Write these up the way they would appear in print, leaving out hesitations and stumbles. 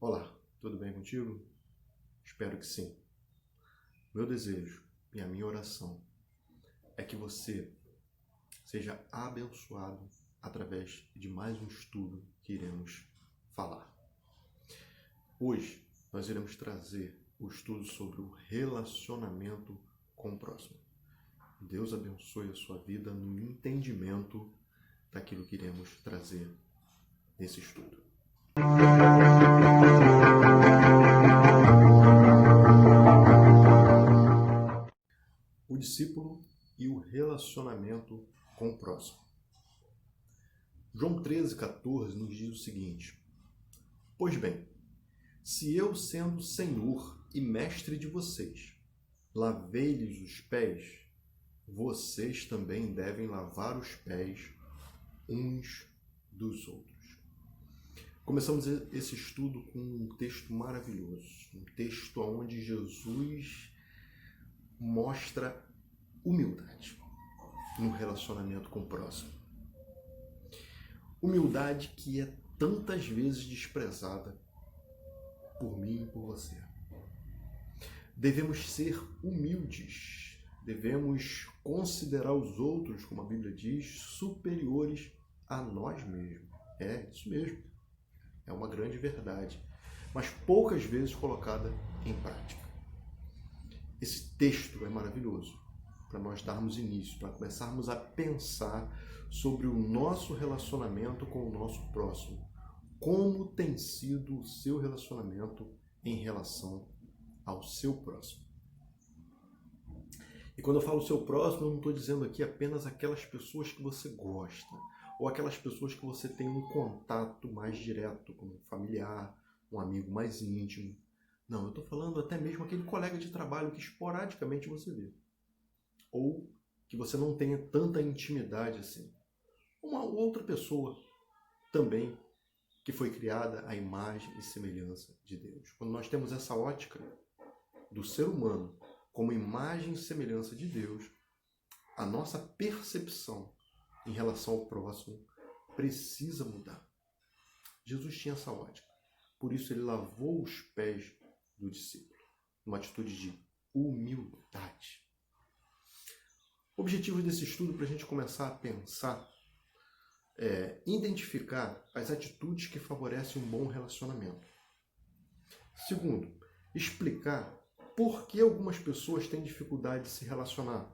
Olá, tudo bem contigo? Espero que sim. Meu desejo e a minha oração é que você seja abençoado através de mais um estudo que iremos falar. Hoje nós iremos trazer o estudo sobre o relacionamento com o próximo. Deus abençoe a sua vida no entendimento daquilo que iremos trazer nesse estudo. O discípulo e o relacionamento com o próximo. João 13,14 nos diz o seguinte: Pois bem, se eu, sendo Senhor e Mestre de vocês, lavei-lhes os pés, vocês também devem lavar os pés uns dos outros. Começamos esse estudo com um texto maravilhoso, um texto onde Jesus mostra humildade no relacionamento com o próximo. Humildade que é tantas vezes desprezada por mim e por você. Devemos ser humildes, devemos considerar os outros, como a Bíblia diz, superiores a nós mesmos. É isso mesmo, é uma grande verdade, mas poucas vezes colocada em prática. Esse texto é maravilhoso para nós darmos início, para começarmos a pensar sobre o nosso relacionamento com o nosso próximo. Como tem sido o seu relacionamento em relação ao seu próximo? E quando eu falo seu próximo, eu não estou dizendo aqui apenas aquelas pessoas que você gosta, ou aquelas pessoas que você tem um contato mais direto, como um familiar, um amigo mais íntimo. Não, eu estou falando até mesmo aquele colega de trabalho que esporadicamente você vê. Ou que você não tenha tanta intimidade assim. Uma outra pessoa também que foi criada à imagem e semelhança de Deus. Quando nós temos essa ótica do ser humano como imagem e semelhança de Deus, a nossa percepção em relação ao próximo precisa mudar. Jesus tinha essa ótica. Por isso ele lavou os pés do discípulo, numa atitude de humildade. O objetivo desse estudo, para a gente começar a pensar, é identificar as atitudes que favorecem um bom relacionamento. Segundo, explicar por que algumas pessoas têm dificuldade de se relacionar.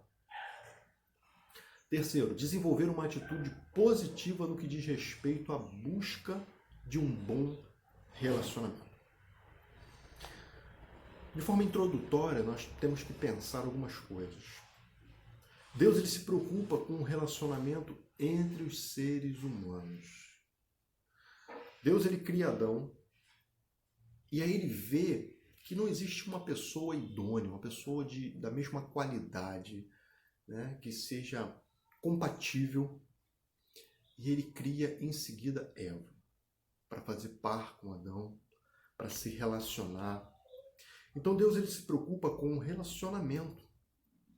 Terceiro, desenvolver uma atitude positiva no que diz respeito à busca de um bom relacionamento. De forma introdutória, nós temos que pensar algumas coisas. Deus ele se preocupa com o relacionamento entre os seres humanos. Deus ele cria Adão e aí ele vê que não existe uma pessoa idônea, uma pessoa da mesma qualidade, né, que seja compatível, e ele cria em seguida Eva para fazer par com Adão, para se relacionar. Então Deus ele se preocupa com o relacionamento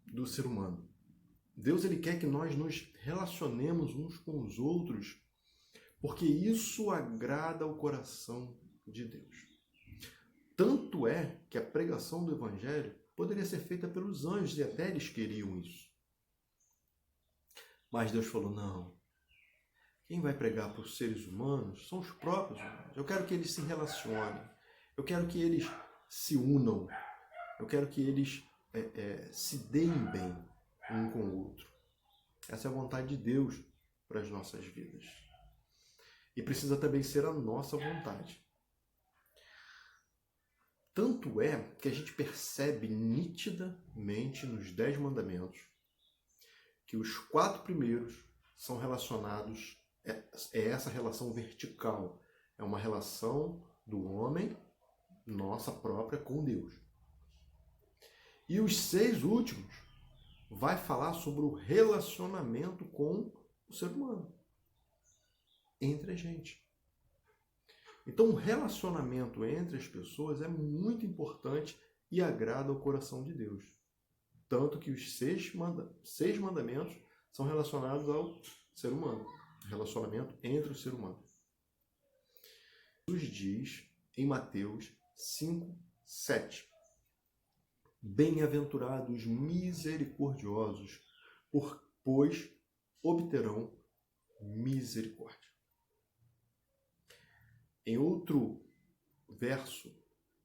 do ser humano. Deus ele quer que nós nos relacionemos uns com os outros, porque isso agrada ao coração de Deus. Tanto é que a pregação do Evangelho poderia ser feita pelos anjos, e até eles queriam isso. Mas Deus falou, não. Quem vai pregar para os seres humanos são os próprios humanos. Eu quero que eles se relacionem. Eu quero que eles se unam. Eu quero que eles se deem bem um com o outro. Essa é a vontade de Deus para as nossas vidas. E precisa também ser a nossa vontade. Tanto é que a gente percebe nitidamente nos 10 mandamentos que os 4 primeiros são relacionados, é essa relação vertical. É uma relação do homem, nossa própria, com Deus. E os 6 últimos vai falar sobre o relacionamento com o ser humano, entre a gente. Então, o relacionamento entre as pessoas é muito importante e agrada ao coração de Deus. Tanto que os 6 mandamentos são relacionados ao ser humano, relacionamento entre o ser humano. Jesus diz em Mateus 5:7. Bem-aventurados misericordiosos, pois obterão misericórdia. Em outro verso,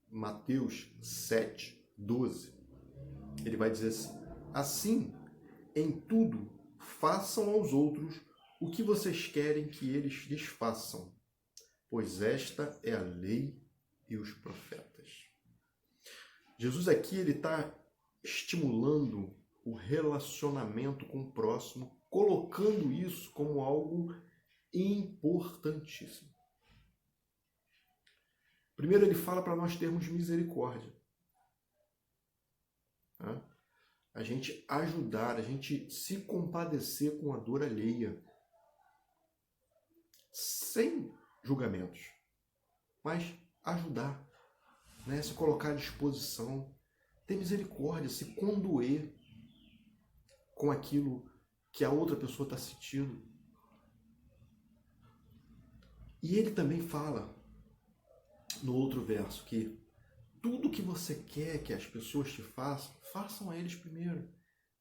Mateus 7:12, ele vai dizer assim: assim, em tudo, façam aos outros o que vocês querem que eles lhes façam, pois esta é a lei e os profetas. Jesus aqui ele está estimulando o relacionamento com o próximo, colocando isso como algo importantíssimo. Primeiro ele fala para nós termos misericórdia. A gente ajudar, a gente se compadecer com a dor alheia, sem julgamentos, mas ajudar, né? Se colocar à disposição, ter misericórdia, se condoer com aquilo que a outra pessoa está sentindo. E ele também fala no outro verso que tudo que você quer que as pessoas te façam, façam a eles primeiro.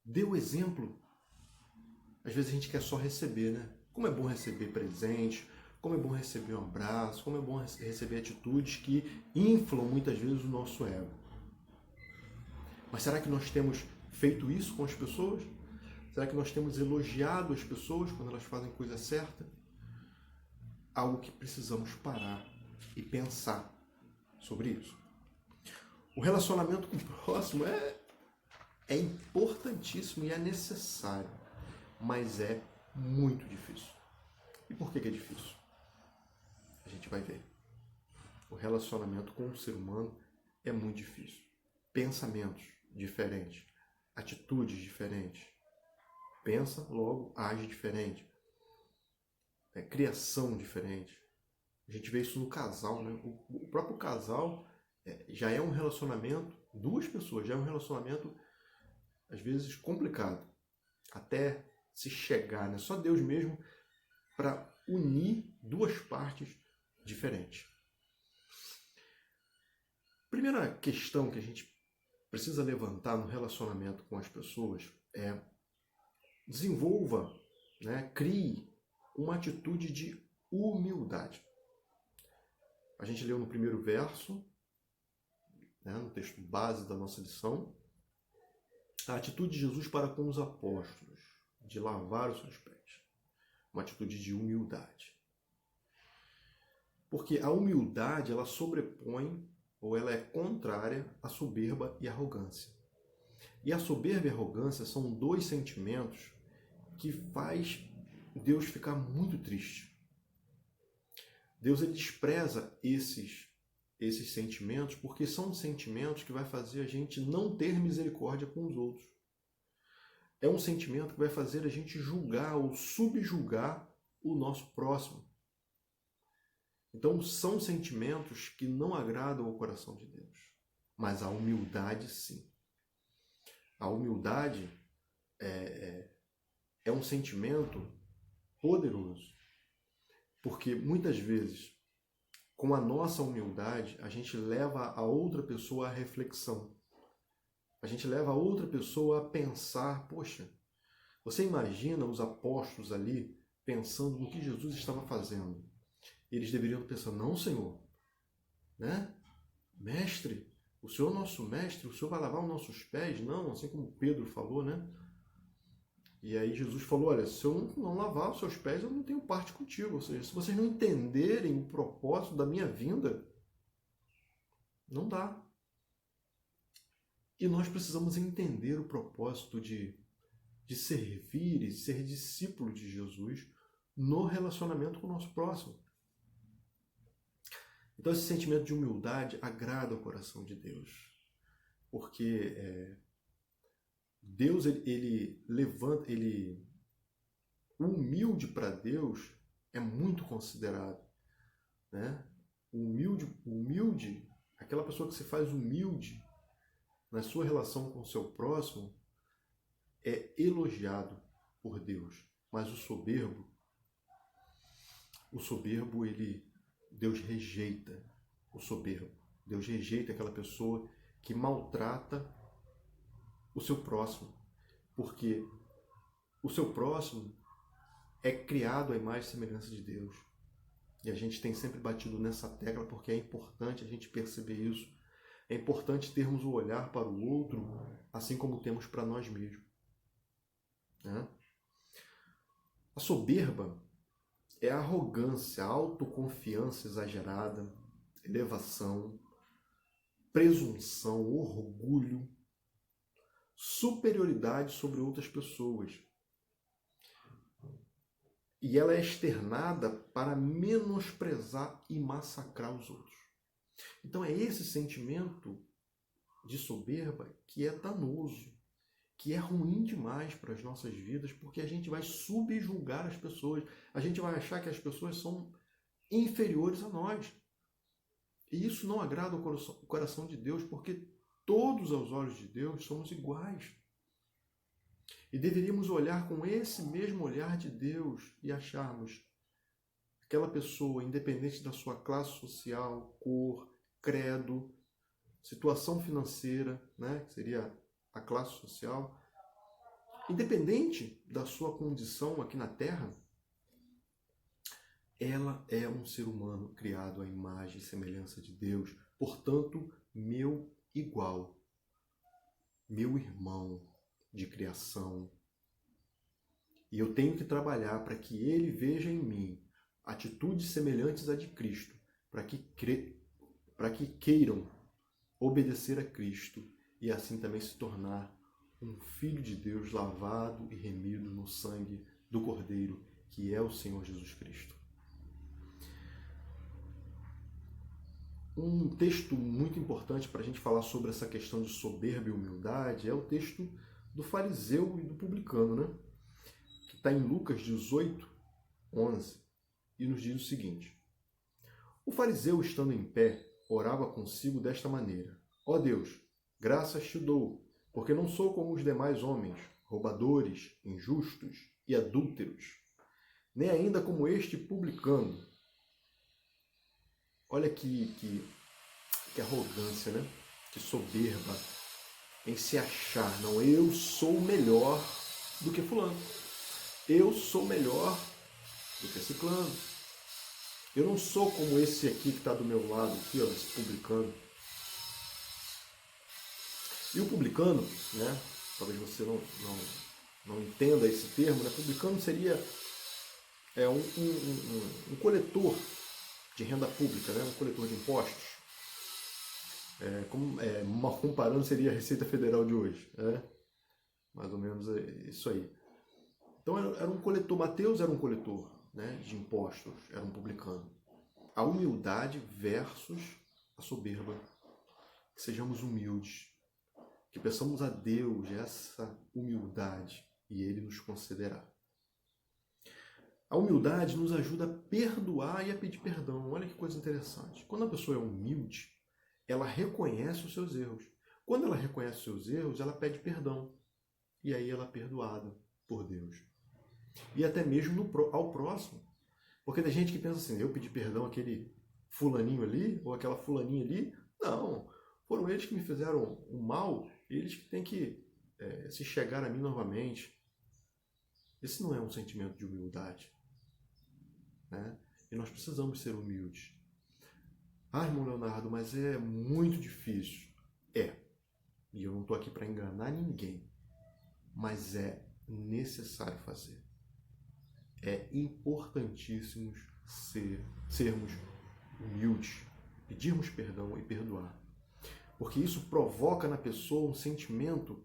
Dê o exemplo. Às vezes a gente quer só receber, né? Como é bom receber presente, como é bom receber um abraço, como é bom receber atitudes que inflam muitas vezes o nosso ego. Mas será que nós temos feito isso com as pessoas? Será que nós temos elogiado as pessoas quando elas fazem coisa certa? Algo que precisamos parar e pensar sobre isso. O relacionamento com o próximo é importantíssimo e é necessário, mas é muito difícil. E por que é difícil? A gente vai ver. O relacionamento com o ser humano é muito difícil. Pensamentos diferentes, atitudes diferentes. Pensa, logo age diferente. Criação diferente. A gente vê isso no casal, né? O próprio casal já é um relacionamento, duas pessoas, já é um relacionamento, às vezes, complicado. Até se chegar, né? Só Deus mesmo para unir duas partes diferentes. Primeira questão que a gente precisa levantar no relacionamento com as pessoas é desenvolva, né? Crie uma atitude de humildade. A gente leu no primeiro verso, né, no texto base da nossa lição, a atitude de Jesus para com os apóstolos, de lavar os seus pés. Uma atitude de humildade. Porque a humildade, ela sobrepõe, ou ela é contrária à soberba e arrogância. E a soberba e a arrogância são dois sentimentos que faz Deus ficar muito triste. Deus ele despreza esses sentimentos porque são sentimentos que vai fazer a gente não ter misericórdia com os outros. É um sentimento que vai fazer a gente julgar ou subjugar o nosso próximo. Então são sentimentos que não agradam ao coração de Deus. Mas a humildade sim. A humildade é um sentimento poderoso. Porque muitas vezes, com a nossa humildade, a gente leva a outra pessoa à reflexão. A gente leva a outra pessoa a pensar, poxa, você imagina os apóstolos ali pensando no que Jesus estava fazendo. Eles deveriam pensar, não, Senhor, né? Mestre, o Senhor é nosso mestre, o Senhor vai lavar os nossos pés? Não, assim como Pedro falou, né? E aí Jesus falou, olha, se eu não lavar os seus pés, eu não tenho parte contigo. Ou seja, se vocês não entenderem o propósito da minha vinda, não dá. E nós precisamos entender o propósito de servir e ser discípulo de Jesus no relacionamento com o nosso próximo. Então esse sentimento de humildade agrada o coração de Deus. Porque Deus, ele levanta, o humilde para Deus é muito considerado, né? O humilde, aquela pessoa que se faz humilde na sua relação com o seu próximo, é elogiado por Deus. Mas o soberbo, Deus rejeita. o soberbo. Deus rejeita aquela pessoa que maltrata o seu próximo, porque o seu próximo é criado à imagem e semelhança de Deus. E a gente tem sempre batido nessa tecla porque é importante a gente perceber isso. É importante termos o olhar para o outro, assim como temos para nós mesmos. Né? A soberba é a arrogância, a autoconfiança exagerada, elevação, presunção, orgulho, superioridade sobre outras pessoas. E ela é externada para menosprezar e massacrar os outros. Então é esse sentimento de soberba que é danoso, que é ruim demais para as nossas vidas, porque a gente vai subjulgar as pessoas, a gente vai achar que as pessoas são inferiores a nós. E isso não agrada o coração de Deus, porque todos aos olhos de Deus somos iguais. E deveríamos olhar com esse mesmo olhar de Deus e acharmos aquela pessoa, independente da sua classe social, cor, credo, situação financeira, né, que seria a classe social, independente da sua condição aqui na Terra, ela é um ser humano criado à imagem e semelhança de Deus, portanto, meu igual, meu irmão de criação. E eu tenho que trabalhar para que ele veja em mim atitudes semelhantes à de Cristo, para que queiram obedecer a Cristo e assim também se tornar um filho de Deus lavado e remido no sangue do Cordeiro, que é o Senhor Jesus Cristo. Um texto muito importante para a gente falar sobre essa questão de soberba e humildade é o texto do fariseu e do publicano, né? Que está em Lucas 18, 11, e nos diz o seguinte: o fariseu, estando em pé, orava consigo desta maneira: ó Deus, graças te dou, porque não sou como os demais homens, roubadores, injustos e adúlteros, nem ainda como este publicano. Olha que arrogância, né? Que soberba em se achar. Não, eu sou melhor do que fulano. Eu sou melhor do que ciclano. Eu não sou como esse aqui que está do meu lado, aqui, ó, esse publicano. E o publicano, né? Talvez você não entenda esse termo, né? Publicano seria um coletor de renda pública, né? Um coletor de impostos. Comparando, seria a Receita Federal de hoje. Né? Mais ou menos isso aí. Então era um coletor, Mateus era um coletor, né, de impostos, era um publicano. A humildade versus a soberba. Que sejamos humildes, que peçamos a Deus essa humildade e Ele nos concederá. A humildade nos ajuda a perdoar e a pedir perdão. Olha que coisa interessante. Quando a pessoa é humilde, ela reconhece os seus erros. Quando ela reconhece os seus erros, ela pede perdão. E aí ela é perdoada por Deus. E até mesmo ao próximo. Porque tem gente que pensa assim: eu pedi perdão àquele fulaninho ali, ou aquela fulaninha ali. Não, foram eles que me fizeram o mal, eles que têm que se chegar a mim novamente. Esse não é um sentimento de humildade. Né? E nós precisamos ser humildes. Ah, irmão Leonardo, mas é muito difícil. E eu não estou aqui para enganar ninguém. Mas é necessário fazer. É importantíssimo sermos humildes, pedirmos perdão e perdoar. Porque isso provoca na pessoa um sentimento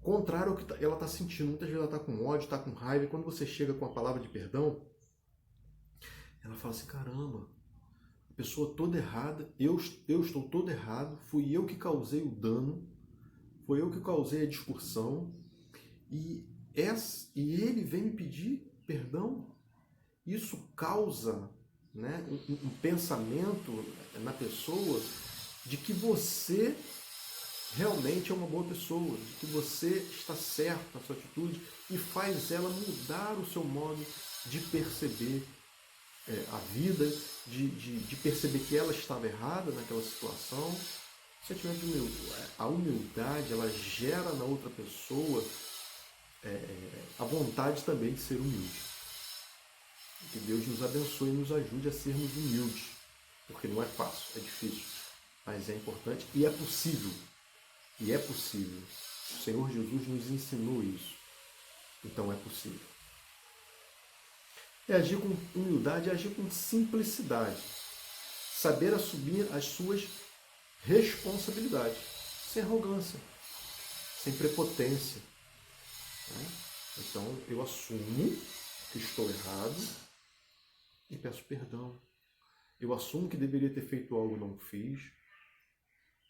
contrário ao que ela está sentindo. Muitas vezes ela está com ódio, está com raiva, e quando você chega com a palavra de perdão, ela fala assim: caramba, a pessoa toda errada, eu estou todo errado, fui eu que causei o dano, foi eu que causei a discussão, e ele vem me pedir perdão. Isso causa, né, um pensamento na pessoa de que você realmente é uma boa pessoa, de que você está certo na sua atitude, e faz ela mudar o seu modo de perceber a vida, de perceber que ela estava errada naquela situação. Sentimento de humildade. A humildade, ela gera na outra pessoa a vontade também de ser humilde. Que Deus nos abençoe e nos ajude a sermos humildes, porque não é fácil, é difícil, mas é importante e é possível. E é possível. O Senhor Jesus nos ensinou isso. Então é possível. É agir com humildade, é agir com simplicidade. Saber assumir as suas responsabilidades, sem arrogância, sem prepotência. Então eu assumo que estou errado e peço perdão. Eu assumo que deveria ter feito algo e não fiz.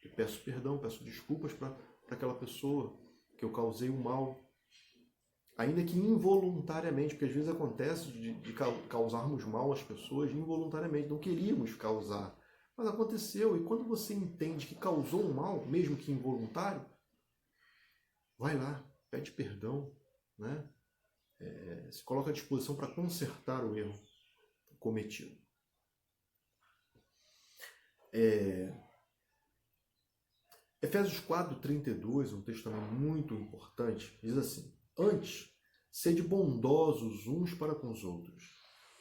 E peço perdão, peço desculpas para aquela pessoa que eu causei o mal. Ainda que involuntariamente, porque às vezes acontece de causarmos mal às pessoas involuntariamente, não queríamos causar. Mas aconteceu, e quando você entende que causou um mal, mesmo que involuntário, vai lá, pede perdão, né? Se coloca à disposição para consertar o erro cometido. Efésios 4:32, um texto também muito importante, diz assim: antes, sede bondosos uns para com os outros,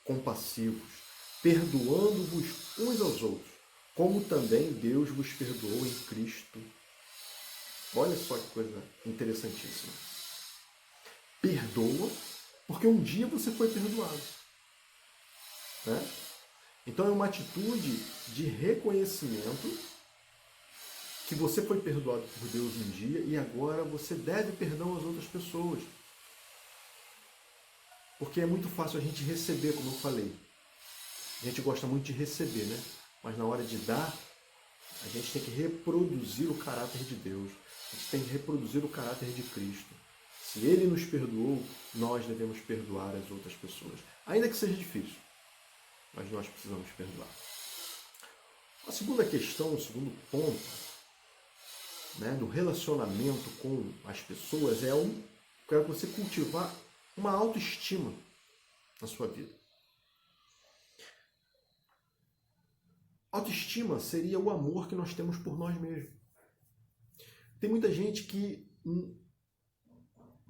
compassivos, perdoando-vos uns aos outros, como também Deus vos perdoou em Cristo. Olha só que coisa interessantíssima. Perdoa, porque um dia você foi perdoado. Né? Então é uma atitude de reconhecimento que você foi perdoado por Deus um dia e agora você deve perdão às outras pessoas. Porque é muito fácil a gente receber, como eu falei. A gente gosta muito de receber, né? Mas na hora de dar, a gente tem que reproduzir o caráter de Deus. A gente tem que reproduzir o caráter de Cristo. Se Ele nos perdoou, nós devemos perdoar as outras pessoas. Ainda que seja difícil, mas nós precisamos perdoar. A segunda questão, o segundo ponto, né, do relacionamento com as pessoas é você cultivar uma autoestima na sua vida. Autoestima seria o amor que nós temos por nós mesmos. Tem muita gente que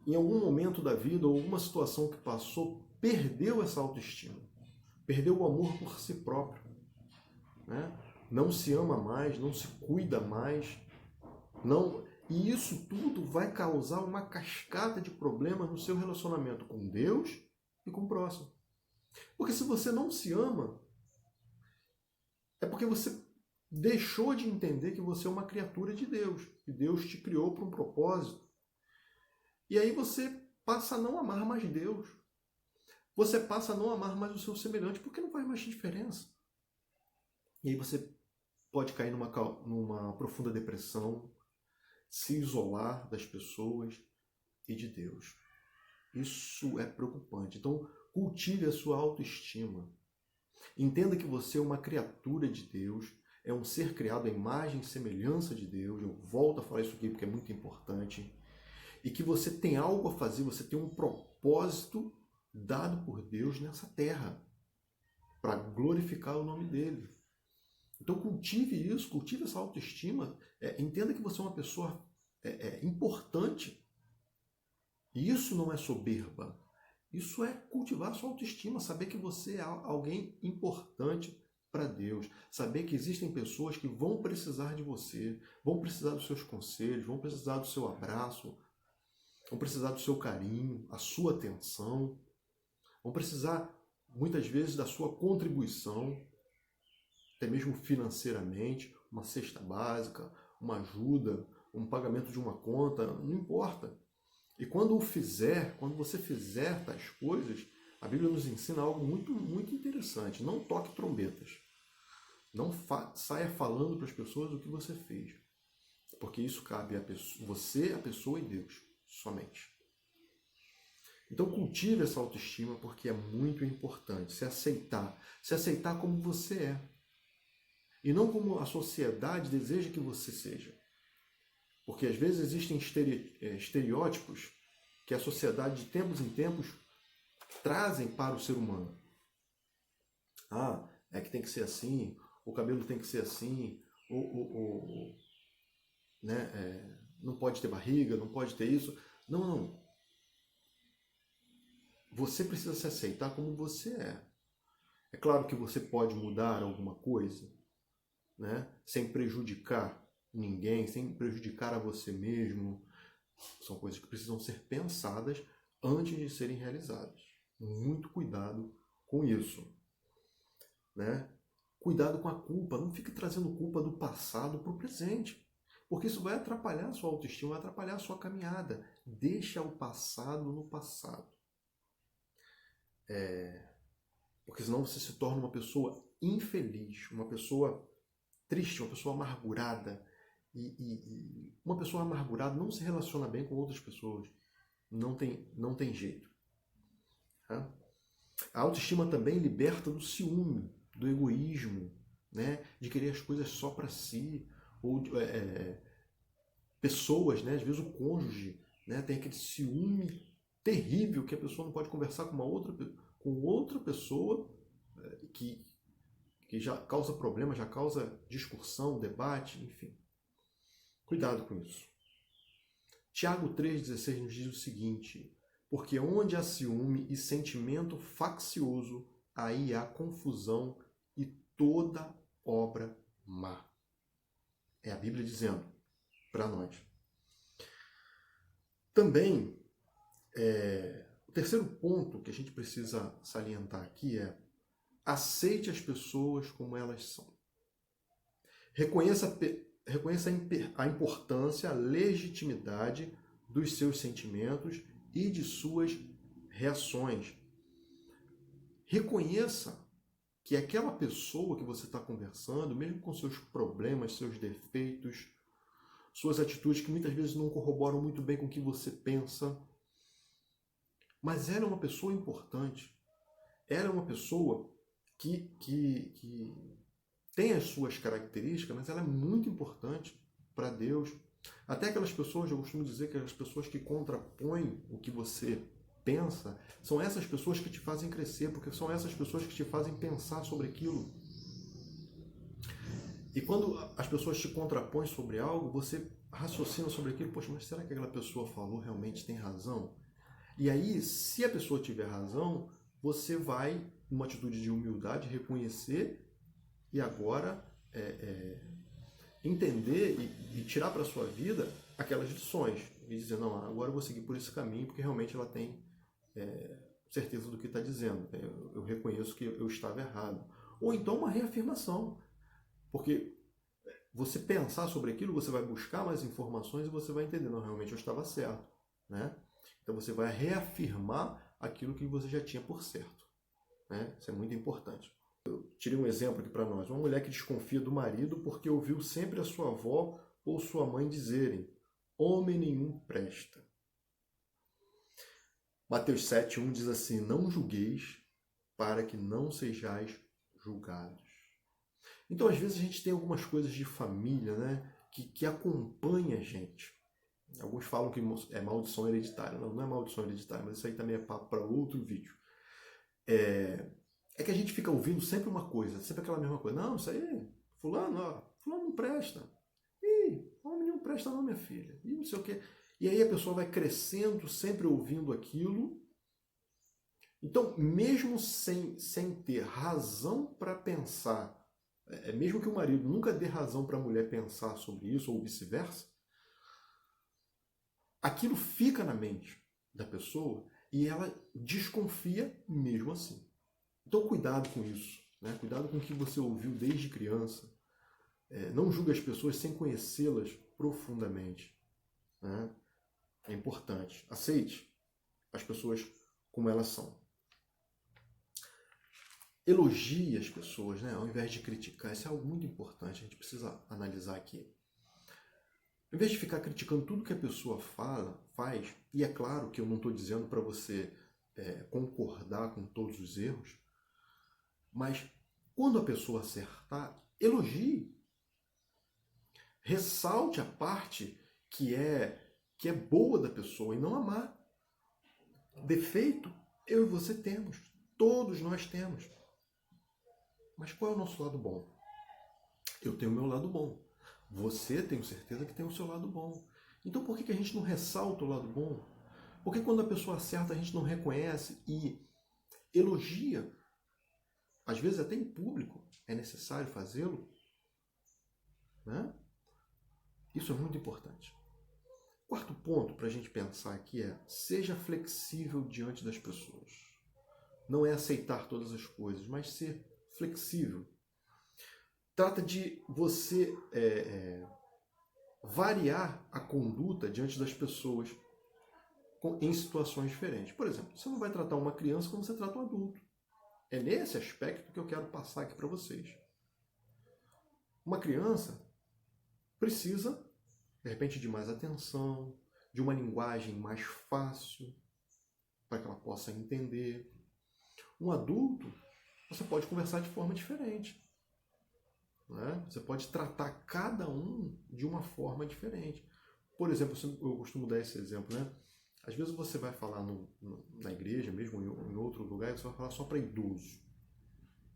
em algum momento da vida ou alguma situação que passou, perdeu essa autoestima. Perdeu o amor por si próprio. Né? Não se ama mais, não se cuida mais. E isso tudo vai causar uma cascata de problemas no seu relacionamento com Deus e com o próximo. Porque se você não se ama, é porque você deixou de entender que você é uma criatura de Deus. E Deus te criou para um propósito. E aí você passa a não amar mais Deus. Você passa a não amar mais o seu semelhante, porque não faz mais diferença. E aí você pode cair numa profunda depressão, se isolar das pessoas e de Deus. Isso é preocupante. Então, cultive a sua autoestima. Entenda que você é uma criatura de Deus, é um ser criado à imagem e semelhança de Deus. Eu volto a falar isso aqui porque é muito importante. E que você tem algo a fazer, você tem um propósito dado por Deus nessa terra, para glorificar o nome dele. Então cultive isso, cultive essa autoestima, entenda que você é uma pessoa importante. E isso não é soberba, isso é cultivar a sua autoestima, saber que você é alguém importante para Deus, saber que existem pessoas que vão precisar de você, vão precisar dos seus conselhos, vão precisar do seu abraço, vão precisar do seu carinho, a sua atenção, vão precisar muitas vezes da sua contribuição, até mesmo financeiramente, uma cesta básica, uma ajuda, um pagamento de uma conta, não importa. E quando você fizer tais coisas, a Bíblia nos ensina algo muito, muito interessante. Não toque trombetas. Não saia falando para as pessoas o que você fez. Porque isso cabe a você, a pessoa e Deus, somente. Então cultive essa autoestima porque é muito importante. Se aceitar como você é. E não como a sociedade deseja que você seja. Porque às vezes existem estereótipos que a sociedade de tempos em tempos trazem para o ser humano. Ah, é que tem que ser assim, o cabelo tem que ser assim, né, não pode ter barriga, não pode ter isso. Não, não. Você precisa se aceitar como você é. É claro que você pode mudar alguma coisa, né, sem prejudicar ninguém, sem prejudicar a você mesmo. São coisas que precisam ser pensadas antes de serem realizadas. Muito cuidado com isso, né? Cuidado com a culpa. Não fique trazendo culpa do passado para o presente, porque isso vai atrapalhar a sua autoestima, vai atrapalhar a sua caminhada. Deixa o passado no passado. Porque senão você se torna uma pessoa infeliz, uma pessoa triste, uma pessoa amargurada. E uma pessoa amargurada não se relaciona bem com outras pessoas. Não tem jeito. Tá? A autoestima também liberta do ciúme, do egoísmo, né? De querer as coisas só para si. Ou pessoas, né? Às vezes o cônjuge, né? Tem aquele ciúme terrível que a pessoa não pode conversar com outra pessoa que, que já causa problema, já causa discussão, debate, enfim. Cuidado com isso. Tiago 3,16 nos diz o seguinte: porque onde há ciúme e sentimento faccioso, aí há confusão e toda obra má. É a Bíblia dizendo para nós. Também, o terceiro ponto que a gente precisa salientar aqui é: aceite as pessoas como elas são. Reconheça a importância, a legitimidade dos seus sentimentos e de suas reações. Reconheça que aquela pessoa que você está conversando, mesmo com seus problemas, seus defeitos, suas atitudes que muitas vezes não corroboram muito bem com o que você pensa, mas ela é uma pessoa importante. Ela é uma pessoa que tem as suas características, mas ela é muito importante para Deus. Até aquelas pessoas, eu costumo dizer que as pessoas que contrapõem o que você pensa, são essas pessoas que te fazem crescer, porque são essas pessoas que te fazem pensar sobre aquilo. E quando as pessoas te contrapõem sobre algo, você raciocina sobre aquilo, poxa, mas será que aquela pessoa falou realmente tem razão? E aí, se a pessoa tiver razão, você vai, numa atitude de humildade, reconhecer e agora entender e tirar para a sua vida aquelas lições. E dizer, não, agora eu vou seguir por esse caminho, porque realmente ela tem certeza do que está dizendo. Eu reconheço que eu estava errado. Ou então uma reafirmação. Porque você pensar sobre aquilo, você vai buscar mais informações e você vai entender, não, realmente eu estava certo. Né? Então você vai reafirmar aquilo que você já tinha por certo. Né? Isso é muito importante. Eu tirei um exemplo aqui para nós. Uma mulher que desconfia do marido porque ouviu sempre a sua avó ou sua mãe dizerem: homem nenhum presta. Mateus 7,1 diz assim: não julgueis para que não sejais julgados. Então, às vezes, a gente tem algumas coisas de família, né, que acompanha a gente. Alguns falam que é maldição hereditária. Não, não é maldição hereditária, mas isso aí também é papo para outro vídeo. É que a gente fica ouvindo sempre uma coisa, sempre aquela mesma coisa. Não, isso aí, fulano não presta. Ih, homem não presta não, minha filha. E não sei o quê. E aí a pessoa vai crescendo, sempre ouvindo aquilo. Então, mesmo sem ter razão para pensar, mesmo que o marido nunca dê razão para a mulher pensar sobre isso, ou vice-versa, aquilo fica na mente da pessoa e ela desconfia mesmo assim. Então, cuidado com isso. Né? Cuidado com o que você ouviu desde criança. Não julgue as pessoas sem conhecê-las profundamente. Né? É importante. Aceite as pessoas como elas são. Elogie as pessoas, né? Ao invés de criticar. Isso é algo muito importante. A gente precisa analisar aqui. Em vez de ficar criticando tudo que a pessoa faz, e é claro que eu não estou dizendo para você concordar com todos os erros, mas quando a pessoa acertar, elogie. Ressalte a parte que é boa da pessoa e não a má. Defeito, eu e você temos. Todos nós temos. Mas qual é o nosso lado bom? Eu tenho o meu lado bom. Você, tenho certeza que tem o seu lado bom. Então por que a gente não ressalta o lado bom? Porque quando a pessoa acerta, a gente não reconhece e elogia. Às vezes até em público é necessário fazê-lo. Né? Isso é muito importante. Quarto ponto para a gente pensar aqui é: seja flexível diante das pessoas. Não é aceitar todas as coisas, mas ser flexível. Trata de você variar a conduta diante das pessoas em situações diferentes. Por exemplo, você não vai tratar uma criança como você trata um adulto. É nesse aspecto que eu quero passar aqui para vocês. Uma criança precisa, de repente, de mais atenção, de uma linguagem mais fácil, para que ela possa entender. Um adulto, você pode conversar de forma diferente. Né? Você pode tratar cada um de uma forma diferente. Por exemplo, eu costumo dar esse exemplo, né? Às vezes você vai falar na igreja, mesmo em outro lugar, você vai falar só para idoso,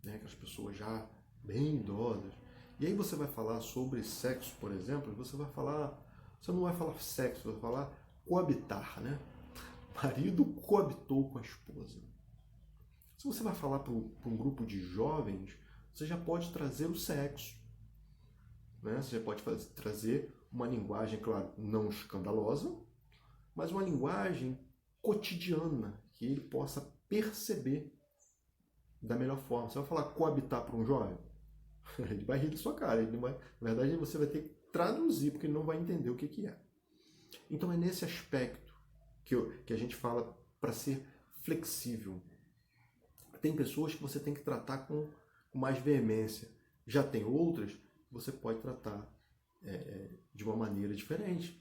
né? Aquelas pessoas já bem idosas. E aí você vai falar sobre sexo, por exemplo, você não vai falar sexo, você vai falar coabitar, né? O marido coabitou com a esposa. Se você vai falar para um grupo de jovens, você já pode trazer o sexo. Né? Você já pode trazer uma linguagem, claro, não escandalosa, mas uma linguagem cotidiana, que ele possa perceber da melhor forma. Você vai falar coabitar para um jovem? Ele vai rir de sua cara. Ele vai, na verdade, você vai ter que traduzir, porque ele não vai entender o que é. Então é nesse aspecto que a gente fala para ser flexível. Tem pessoas que você tem que tratar com mais veemência. Já tem outras que você pode tratar de uma maneira diferente.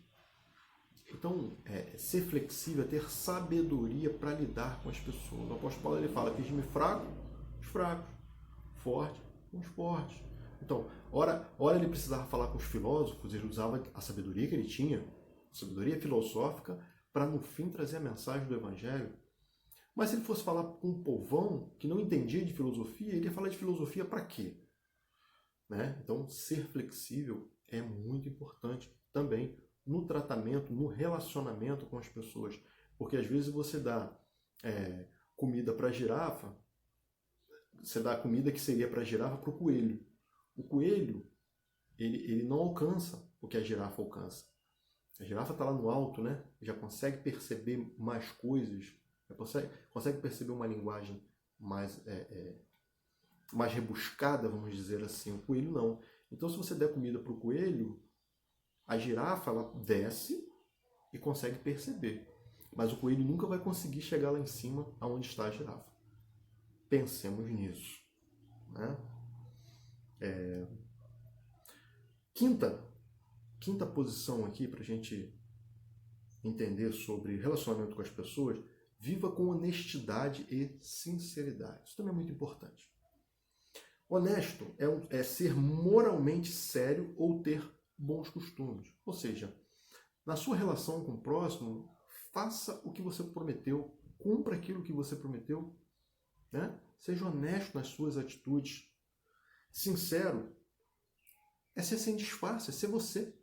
Então, ser flexível é ter sabedoria para lidar com as pessoas. O apóstolo Paulo ele fala: fiz-me fraco, os fracos, forte, os fortes. Então, ora ele precisava falar com os filósofos, ele usava a sabedoria que ele tinha, a sabedoria filosófica, para no fim trazer a mensagem do Evangelho. Mas se ele fosse falar com um povão que não entendia de filosofia, ele ia falar de filosofia para quê? Né? Então, ser flexível é muito importante também no tratamento, no relacionamento com as pessoas. Porque às vezes você dá comida para a girafa, você dá a comida que seria para a girafa para o coelho. O coelho, ele não alcança o que a girafa alcança. A girafa está lá no alto, né? Já consegue perceber mais coisas, já consegue perceber uma linguagem mais rebuscada, vamos dizer assim. O coelho não. Então, se você der comida para o coelho, a girafa ela desce e consegue perceber. Mas o coelho nunca vai conseguir chegar lá em cima, aonde está a girafa. Pensemos nisso. Né? Quinta posição aqui para a gente entender sobre relacionamento com as pessoas: viva com honestidade e sinceridade. Isso também é muito importante. Honesto é ser moralmente sério ou ter bons costumes. Ou seja, na sua relação com o próximo, faça o que você prometeu, cumpra aquilo que você prometeu, né? Seja honesto nas suas atitudes. Sincero é ser sem disfarce, é ser você.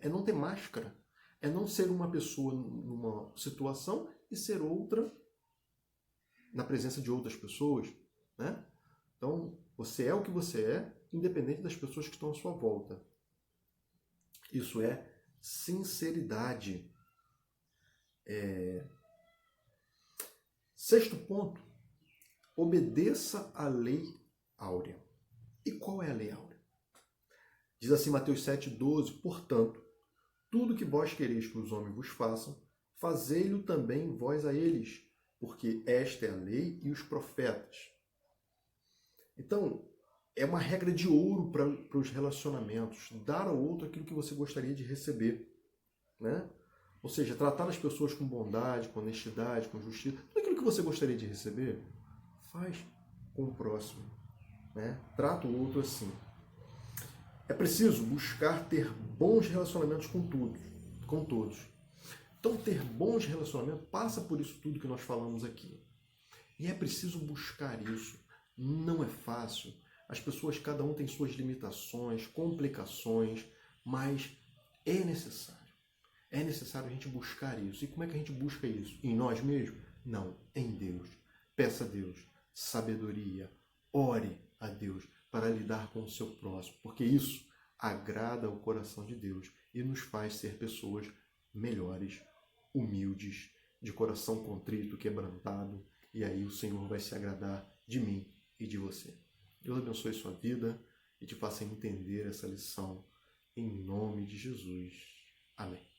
É não ter máscara. É não ser uma pessoa numa situação e ser outra na presença de outras pessoas, né? Então, você é o que você é, independente das pessoas que estão à sua volta. Isso é sinceridade. Sexto ponto: obedeça à lei áurea. E qual é a lei áurea? Diz assim Mateus 7,12: portanto, tudo que vós quereis que os homens vos façam, fazei-lo também vós a eles, porque esta é a lei e os profetas. Então, é uma regra de ouro para os relacionamentos. Dar ao outro aquilo que você gostaria de receber. Né? Ou seja, tratar as pessoas com bondade, com honestidade, com justiça. Tudo aquilo que você gostaria de receber, faz com o próximo. Né? Trata o outro assim. É preciso buscar ter bons relacionamentos com todos. Então, ter bons relacionamentos passa por isso tudo que nós falamos aqui. E é preciso buscar isso. Não é fácil. As pessoas, cada um tem suas limitações, complicações, mas é necessário. É necessário a gente buscar isso. E como é que a gente busca isso? Em nós mesmos? Não, em Deus. Peça a Deus sabedoria. Ore a Deus para lidar com o seu próximo, porque isso agrada ao coração de Deus e nos faz ser pessoas melhores, humildes, de coração contrito, quebrantado, e aí o Senhor vai se agradar de mim e de você. Deus abençoe sua vida e te faça entender essa lição em nome de Jesus. Amém.